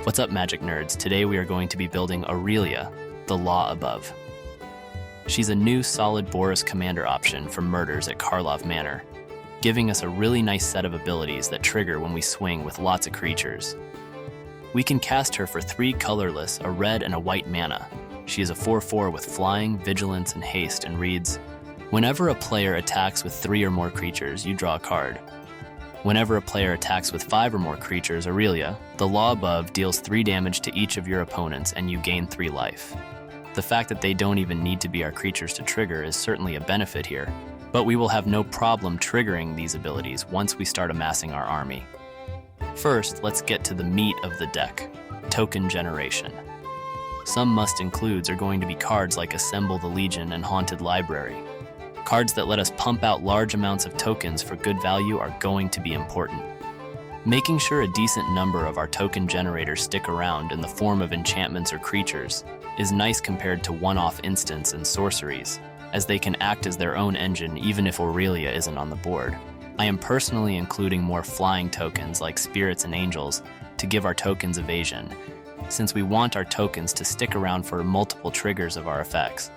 What's up, Magic Nerds? Today we are going to be building Aurelia, the Law Above. She's a new solid Boros commander option for murders at Karlov Manor, giving us a really nice set of abilities that trigger when we swing with lots of creatures. We can cast her for 3 colorless, a red and a white mana. She is a 4/4 with flying, vigilance, and haste, and reads, whenever a player attacks with 3 or more creatures, you draw a card. Whenever a player attacks with 5 or more creatures, Aurelia, the Law Above deals 3 damage to each of your opponents and you gain 3 life. The fact that they don't even need to be our creatures to trigger is certainly a benefit here, but we will have no problem triggering these abilities once we start amassing our army. First, let's get to the meat of the deck, token generation. Some must-includes are going to be cards like Assemble the Legion and Haunted Library. Cards that let us pump out large amounts of tokens for good value are going to be important. Making sure a decent number of our token generators stick around in the form of enchantments or creatures is nice compared to one-off instants and sorceries, as they can act as their own engine even if Aurelia isn't on the board. I am personally including more flying tokens like spirits and angels to give our tokens evasion, since we want our tokens to stick around for multiple triggers of our effects.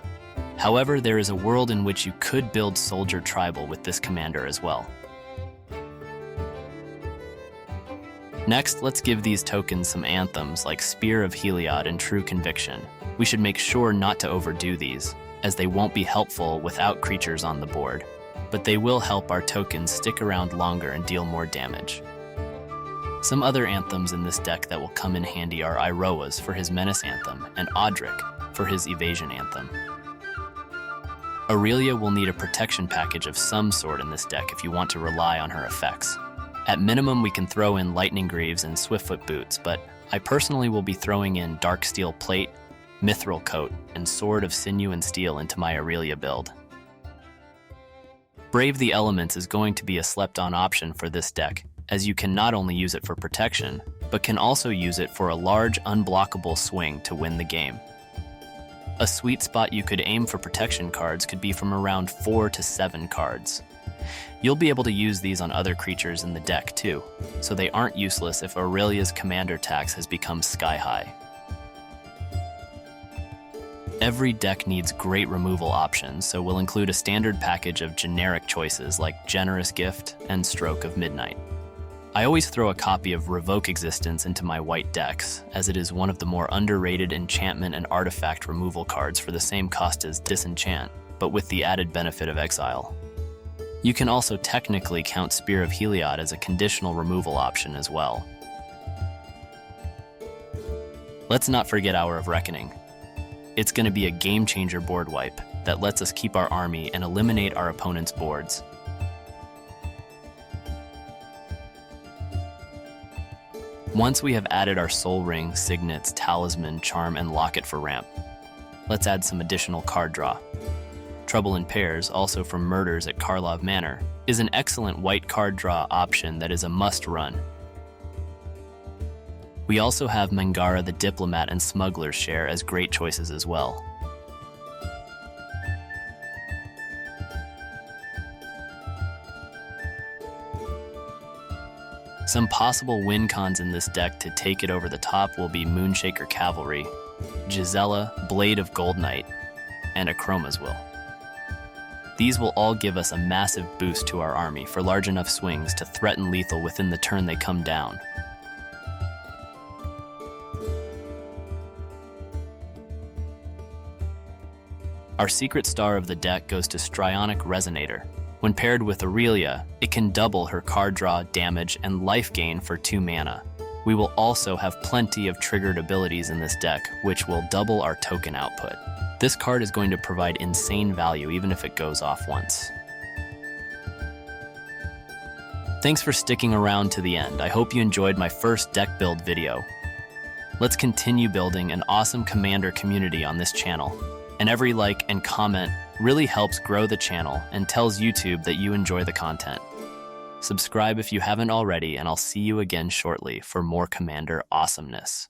However, there is a world in which you could build Soldier Tribal with this commander as well. Next, let's give these tokens some anthems like Spear of Heliod and True Conviction. We should make sure not to overdo these, as they won't be helpful without creatures on the board, but they will help our tokens stick around longer and deal more damage. Some other anthems in this deck that will come in handy are Iroas for his Menace Anthem and Audric for his Evasion Anthem. Aurelia will need a protection package of some sort in this deck if you want to rely on her effects. At minimum, we can throw in Lightning Greaves and Swiftfoot Boots, but I personally will be throwing in Darksteel Plate, Mithril Coat, and Sword of Sinew and Steel into my Aurelia build. Brave the Elements is going to be a slept-on option for this deck, as you can not only use it for protection, but can also use it for a large, unblockable swing to win the game. A sweet spot you could aim for protection cards could be from around 4 to 7 cards. You'll be able to use these on other creatures in the deck too, so they aren't useless if Aurelia's commander tax has become sky high. Every deck needs great removal options, so we'll include a standard package of generic choices like Generous Gift and Stroke of Midnight. I always throw a copy of Revoke Existence into my white decks, as it is one of the more underrated enchantment and artifact removal cards for the same cost as Disenchant, but with the added benefit of exile. You can also technically count Spear of Heliod as a conditional removal option as well. Let's not forget Hour of Reckoning. It's going to be a game-changer board wipe that lets us keep our army and eliminate our opponent's boards. Once we have added our Soul Ring, Signets, Talisman, Charm, and Locket for ramp, let's add some additional card draw. Trouble in Pairs, also from Murders at Karlov Manor, is an excellent white card draw option that is a must-run. We also have Mangara the Diplomat and Smuggler's Share as great choices as well. Some possible win cons in this deck to take it over the top will be Moonshaker Cavalry, Gisela, Blade of Gold Knight, and Akroma's Will. These will all give us a massive boost to our army for large enough swings to threaten lethal within the turn they come down. Our secret star of the deck goes to Strionic Resonator. When paired with Aurelia, it can double her card draw, damage, and life gain for 2 mana. We will also have plenty of triggered abilities in this deck, which will double our token output. This card is going to provide insane value even if it goes off once. Thanks for sticking around to the end. I hope you enjoyed my first deck build video. Let's continue building an awesome commander community on this channel, and every like and comment really helps grow the channel and tells YouTube that you enjoy the content. Subscribe if you haven't already, and I'll see you again shortly for more Commander awesomeness.